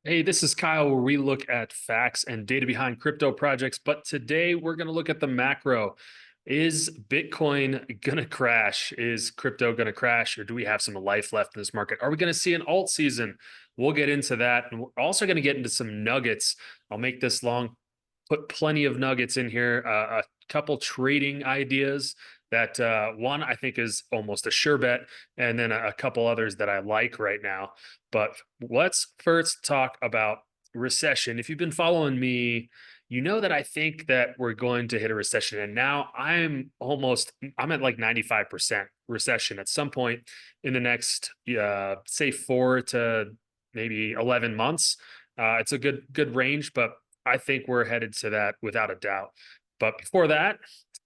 Hey, this is Kyle, where we look at facts and data behind crypto projects. But today we're going to look at the macro. Is Bitcoin going to crash? Is crypto going to crash? Or do we have some life left in this market? Are we going to see an alt season? We'll get into that. And we're also going to get into some nuggets. I'll make this long, put plenty of nuggets in here, a couple trading ideas that one I think is almost a sure bet, and then a couple others that I like right now. But let's first talk about recession. If you've been following me, you know that I think that we're going to hit a recession. And now I'm at like 95% recession at some point in the next, say 4 to maybe 11 months. It's a good range, but I think we're headed to that without a doubt. But before that,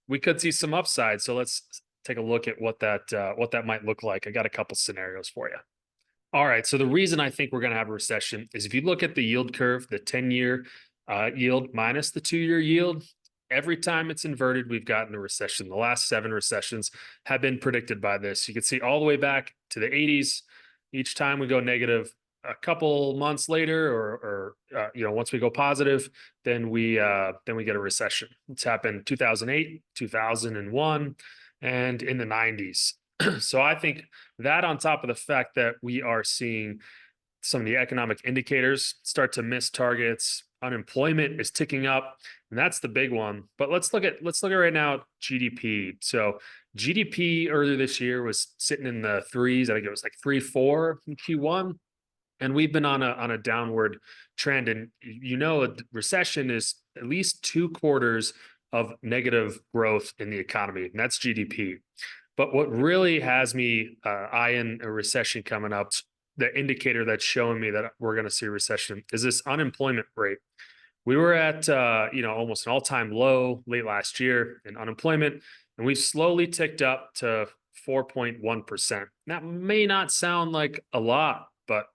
we could see some upside. So let's take a look at what that might look like. I got a couple scenarios for you. All right. So the reason I think we're going to have a recession is if you look at the yield curve, the 10-year yield minus the 2-year yield, every time it's inverted, we've gotten a recession. The last 7 recessions have been predicted by this. You can see all the way back to the 80s. Each time we go negative, a couple months later, or once we go positive, then we get a recession. It's happened 2008, 2001, and in the 90s. So I think that, on top of the fact that we are seeing some of the economic indicators start to miss targets, unemployment is ticking up, and that's the big one. But let's look at right now GDP. So GDP earlier this year was sitting in the threes. I think it was like 3.4 in Q1, and we've been on a downward trend. And a recession is at least 2 quarters of negative growth in the economy, and that's GDP. But what really has me eyeing a recession coming up, the indicator that's showing me that we're going to see a recession, is this unemployment rate. We were at almost an all-time low late last year in unemployment, and we've slowly ticked up to 4.1%. That may not sound like a lot, but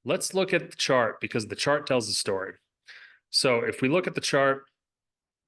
let's look at the chart, because the chart tells the story. So if we look at the chart,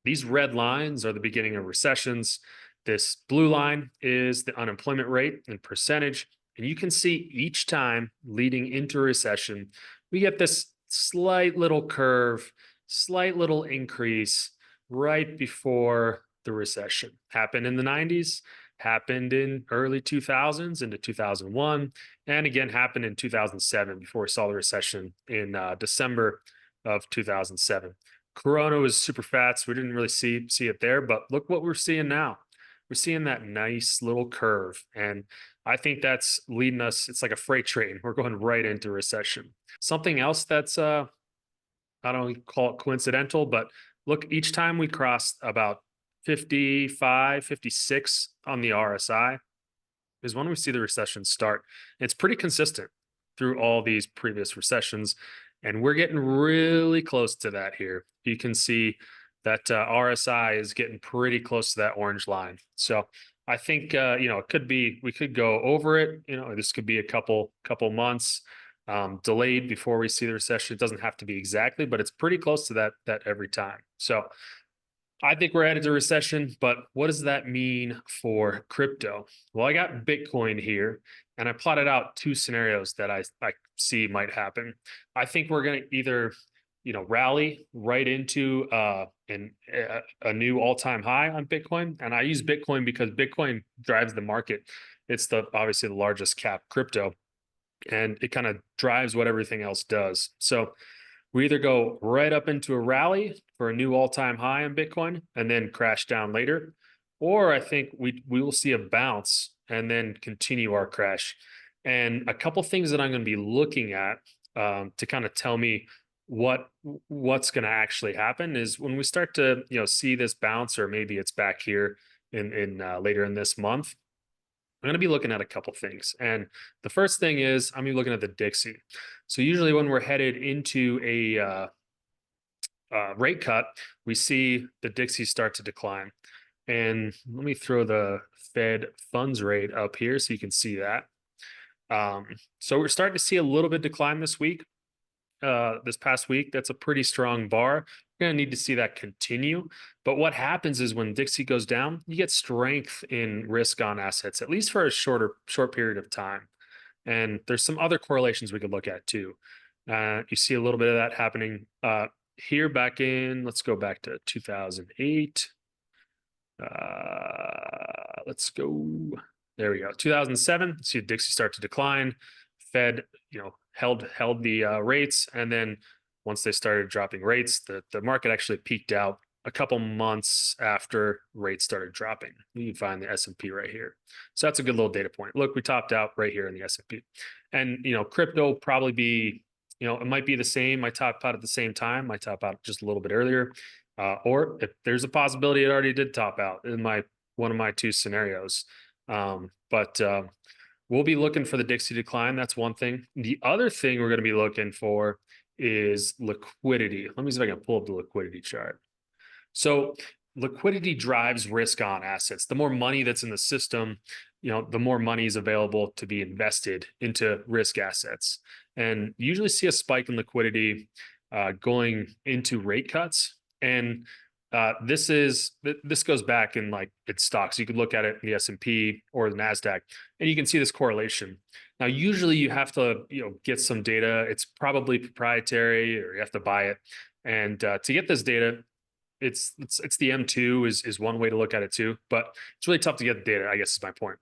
these red lines are the beginning of recessions. This blue line is the unemployment rate in percentage. And you can see each time leading into recession, we get this slight little curve, slight little increase right before the recession. Happened in the 90s, happened in early 2000s into 2001, and again happened in 2007 before we saw the recession in December of 2007. Corona was super fast. We didn't really see it there, but look what we're seeing now. We're seeing that nice little curve. And I think that's leading us. It's like a freight train. We're going right into recession. Something else that's, I don't call it coincidental, but look, each time we cross about 55, 56 on the RSI is when we see the recession start. It's pretty consistent through all these previous recessions. And we're getting really close to that here. You can see that RSI is getting pretty close to that orange line. So I think it could be, we could go over it. This could be a couple months delayed before we see the recession. It doesn't have to be exactly, but it's pretty close to that every time. So I think we're headed to recession, but what does that mean for crypto? Well, I got Bitcoin here, and I plotted out 2 scenarios that I see might happen. I think we're going to either rally right into a new all-time high on Bitcoin. And I use Bitcoin because Bitcoin drives the market. It's obviously the largest cap crypto, and it kind of drives what everything else does. So we either go right up into a rally for a new all-time high on Bitcoin and then crash down later, or I think we will see a bounce and then continue our crash. And a couple things that I'm going to be looking at to kind of tell me what's going to actually happen is when we start to see this bounce, or maybe it's back here in later in this month. I'm going to be looking at a couple things. And the first thing is I'm going to be looking at the Dixie. So usually when we're headed into a rate cut, we see the Dixie start to decline. And let me throw the Fed funds rate up here so you can see that. So we're starting to see a little bit decline this week. This past week, that's a pretty strong bar. We're going to need to see that continue. But what happens is when Dixie goes down, you get strength in risk on assets, at least for a short period of time. And there's some other correlations we could look at too. You see a little bit of that happening here back in, let's go back to 2008. Let's go. There we go. 2007. See Dixie start to decline. Fed, held the rates, and then once they started dropping rates, the market actually peaked out a couple months after rates started dropping. You can find the S&P right here. So that's a good little data point. Look, we topped out right here in the S&P, and crypto probably be, it might be the same. I top out at the same time. I top out just a little bit earlier. Or if there's a possibility it already did top out in one of my two scenarios. But we'll be looking for the Dixie decline. That's one thing. The other thing we're going to be looking for is liquidity. Let me see if I can pull up the liquidity chart. So liquidity drives risk on assets. The more money that's in the system, the more money is available to be invested into risk assets. And you usually see a spike in liquidity going into rate cuts. And this goes back in like its stocks. You could look at it in the S&P or the NASDAQ, and you can see this correlation. Now, usually you have to get some data. It's probably proprietary, or you have to buy it. And to get this data, it's the M2 is one way to look at it too, but it's really tough to get the data, I guess is my point.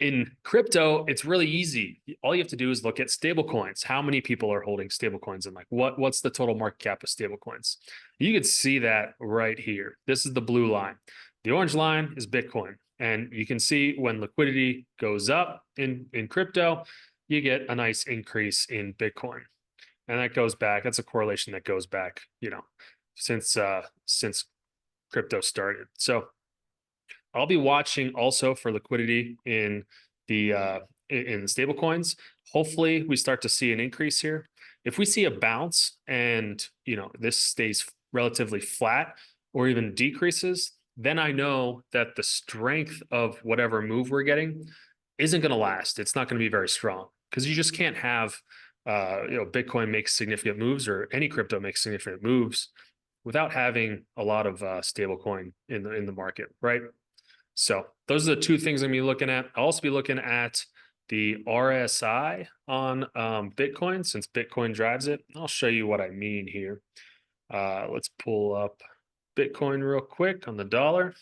In crypto, it's really easy. All you have to do is look at stable coins. How many people are holding stable coins, and like what's the total market cap of stable coins? You can see that right here. This is the blue line. The orange line is Bitcoin. And you can see when liquidity goes up in crypto, you get a nice increase in Bitcoin. And that goes back, that's a correlation that goes back, since crypto started. So I'll be watching also for liquidity in the stable coins. Hopefully we start to see an increase here. If we see a bounce and this stays relatively flat or even decreases, then I know that the strength of whatever move we're getting isn't going to last. It's not going to be very strong, because you just can't have Bitcoin makes significant moves, or any crypto makes significant moves, without having a lot of stable coin in the market, right? So those are the two things I'm going to be looking at. I'll also be looking at the RSI on Bitcoin, since Bitcoin drives it. I'll show you what I mean here. Let's pull up Bitcoin real quick on the dollar.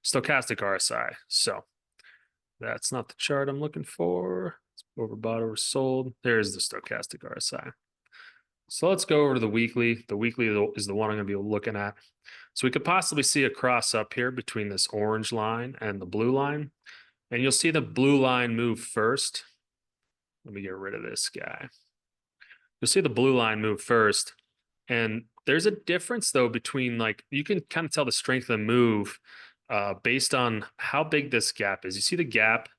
Stochastic RSI. So that's not the chart I'm looking for. It's overbought, oversold. There's the stochastic RSI. So let's go over to the weekly. The weekly is the one I'm going to be looking at. So we could possibly see a cross up here between this orange line and the blue line. And you'll see the blue line move first. Let me get rid of this guy. You'll see the blue line move first. And there's a difference, though, between, like, you can kind of tell the strength of the move based on how big this gap is. You see the gap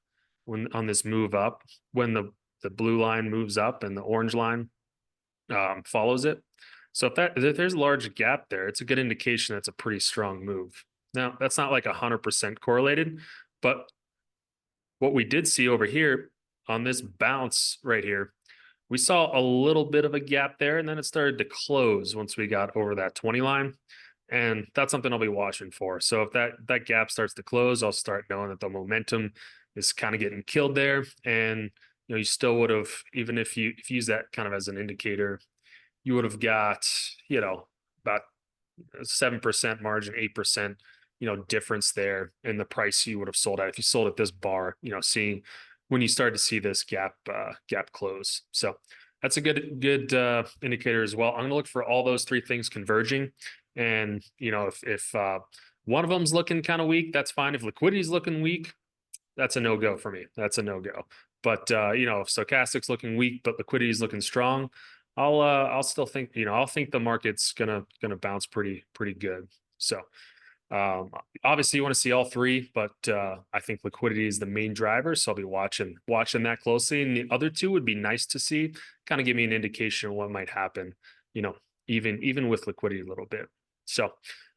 on this move up when the blue line moves up and the orange line follows it. So if there's a large gap there, it's a good indication that's a pretty strong move. Now, that's not like 100% correlated, but what we did see over here on this bounce right here, we saw a little bit of a gap there, and then it started to close once we got over that 20 line. And that's something I'll be watching for. So if that gap starts to close, I'll start knowing that the momentum is kind of getting killed there. And you still would have, even if you use that kind of as an indicator, you would have got, about 7% margin, 8%, difference there in the price you would have sold at if you sold at this bar, seeing when you start to see this gap close. So that's a good indicator as well. I'm going to look for all those three things converging. And, if one of them's looking kind of weak, that's fine. If liquidity is looking weak, that's a no-go for me. That's a no-go. But, if stochastic's looking weak, but liquidity is looking strong, I'll still think, I'll think the market's gonna bounce pretty good. So obviously you want to see all three, but I think liquidity is the main driver. So I'll be watching that closely. And the other two would be nice to see, kind of give me an indication of what might happen, even with liquidity a little bit. So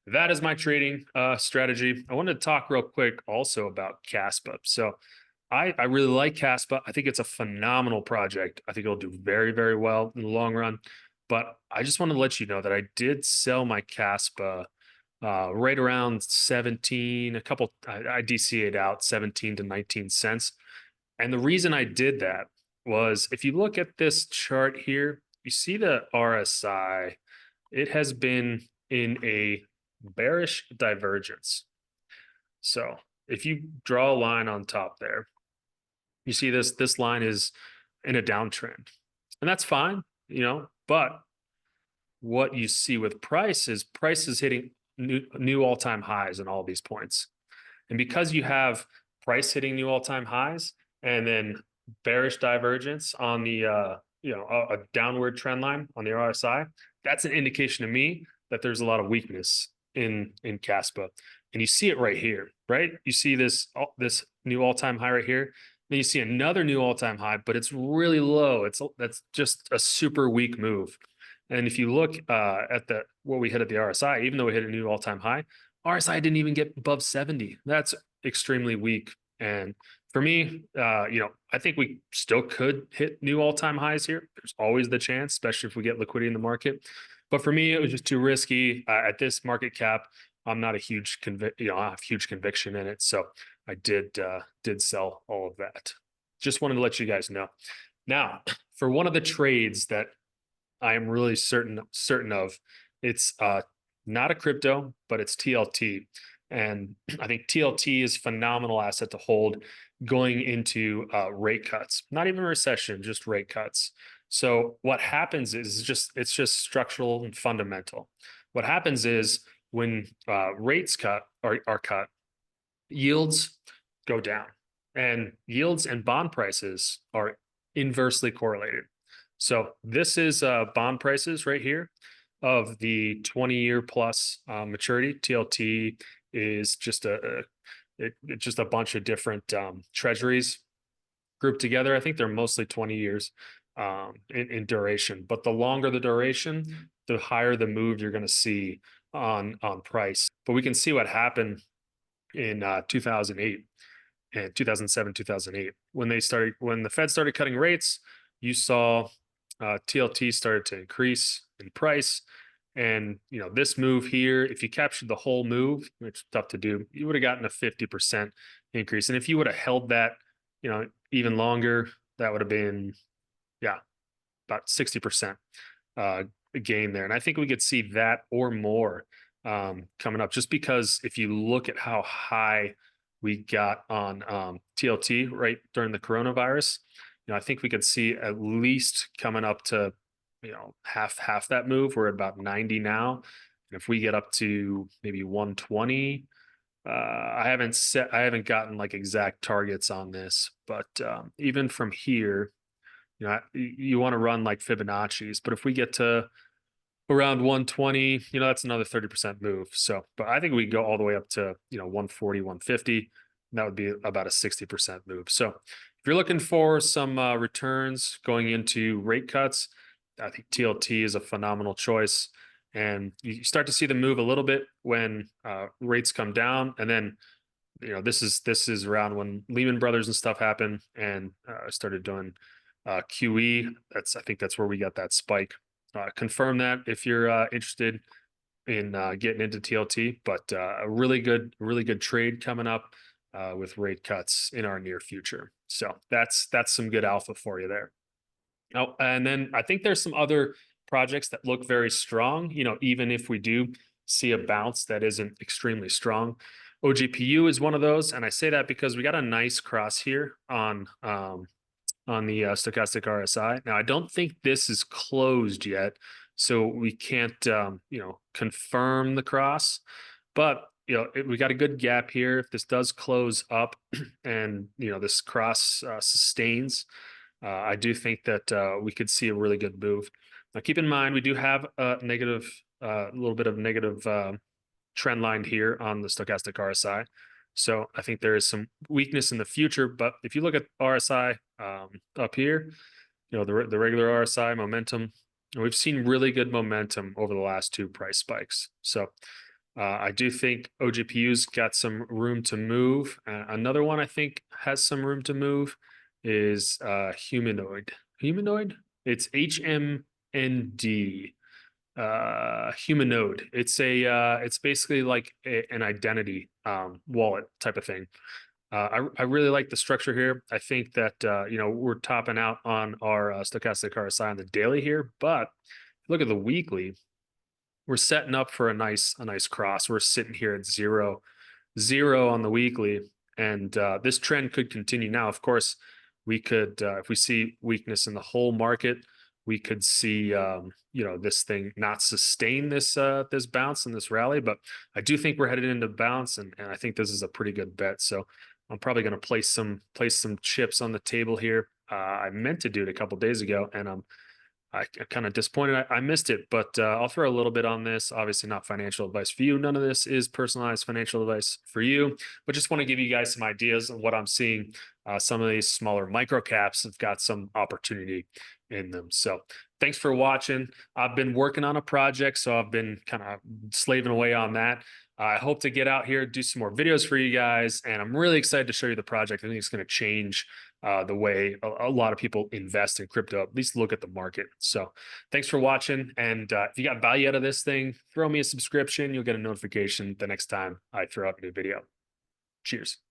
that is my trading strategy. I wanted to talk real quick also about Caspa. So I really like Caspa. I think it's a phenomenal project. I think it'll do very, very well in the long run. But I just want to let you know that I did sell my Caspa right around 17, I DCA'd out 17 to 19 cents. And the reason I did that was if you look at this chart here, you see the RSI, it has been in a bearish divergence. So if you draw a line on top there, you see this line is in a downtrend. And that's fine, but what you see with price is hitting new all-time highs in all these points. And because you have price hitting new all-time highs and then bearish divergence on the a downward trend line on the RSI, that's an indication to me that there's a lot of weakness in Caspa. And you see it right here, right? You see this new all-time high right here. Then you see another new all-time high, but it's really low. That's just a super weak move. And if you look at what we hit at the RSI, even though we hit a new all-time high, RSI didn't even get above 70. That's extremely weak. And for me, I think we still could hit new all-time highs here. There's always the chance, especially if we get liquidity in the market. But for me, it was just too risky at this market cap. I'm not a huge I have huge conviction in it, so I did sell all of that. Just wanted to let you guys know. Now, for one of the trades that I am really certain of, it's not a crypto, but it's TLT. And I think TLT is a phenomenal asset to hold going into rate cuts, not even recession, just rate cuts. So what happens is it's just structural and fundamental. What happens is when rates are cut, yields go down, and yields and bond prices are inversely correlated. So this is bond prices right here of the 20-year plus maturity. TLT is just just a bunch of different treasuries grouped together. I think they're mostly 20 years in duration, but the longer the duration, the higher the move you're going to see on price. But we can see what happened in 2008 and 2007, 2008 when the Fed started cutting rates. You saw TLT started to increase in price. And, this move here, if you captured the whole move, which is tough to do, you would have gotten a 50% increase. And if you would have held that, even longer, that would have been, about 60% gain there. And I think we could see that or more coming up, just because if you look at how high we got on TLT right during the coronavirus, I think we could see at least coming up to, half that move. We're at about 90 now. And if we get up to maybe 120, I haven't gotten like exact targets on this, but even from here, you want to run like Fibonacci's, but if we get to around 120, that's another 30% move. So, but I think we go all the way up to, 140, 150. That would be about a 60% move. So if you're looking for some returns going into rate cuts, I think TLT is a phenomenal choice. And you start to see the move a little bit when rates come down. And then, this is around when Lehman Brothers and stuff happened and started doing QE. I think that's where we got that spike. Confirm that if you're interested in getting into TLT, but a really good trade coming up with rate cuts in our near future. So that's some good alpha for you there. Oh, and then I think there's some other projects that look very strong, even if we do see a bounce that isn't extremely strong. OGPU is one of those, and I say that because we got a nice cross here on the stochastic RSI. Now, I don't think this is closed yet, so we can't, confirm the cross. But we got a good gap here. If this does close up, and this cross sustains, I do think that we could see a really good move. Now, keep in mind we do have a little bit of negative trend line here on the stochastic RSI. So I think there is some weakness in the future, but if you look at RSI up here, the regular RSI momentum, we've seen really good momentum over the last two price spikes. So I do think OGPU's got some room to move. Another one I think has some room to move is humanoid. Humanoid? It's HMND. Humanode. It's basically like an identity wallet type of thing. I really like the structure here. I think that we're topping out on our stochastic RSI on the daily here, but look at the weekly. We're setting up for a nice cross. We're sitting here at 0 on the weekly, and this trend could continue. Now, of course, we could if we see weakness in the whole market, we could see this thing not sustain this bounce and this rally. But I do think we're headed into bounce, and I think this is a pretty good bet. So I'm probably going to place some chips on the table here. I meant to do it a couple days ago, and I'm kind of disappointed I missed it, but I'll throw a little bit on this. Obviously, not financial advice for you. None of this is personalized financial advice for you, but just want to give you guys some ideas on what I'm seeing. Some of these smaller micro caps have got some opportunity in them. So thanks for watching. I've been working on a project, so I've been kind of slaving away on that. I hope to get out here, do some more videos for you guys, and I'm really excited to show you the project. I think it's going to change the way a lot of people invest in crypto, at least look at the market. So thanks for watching. And if you got value out of this thing, throw me a subscription. You'll get a notification the next time I throw out a new video. Cheers.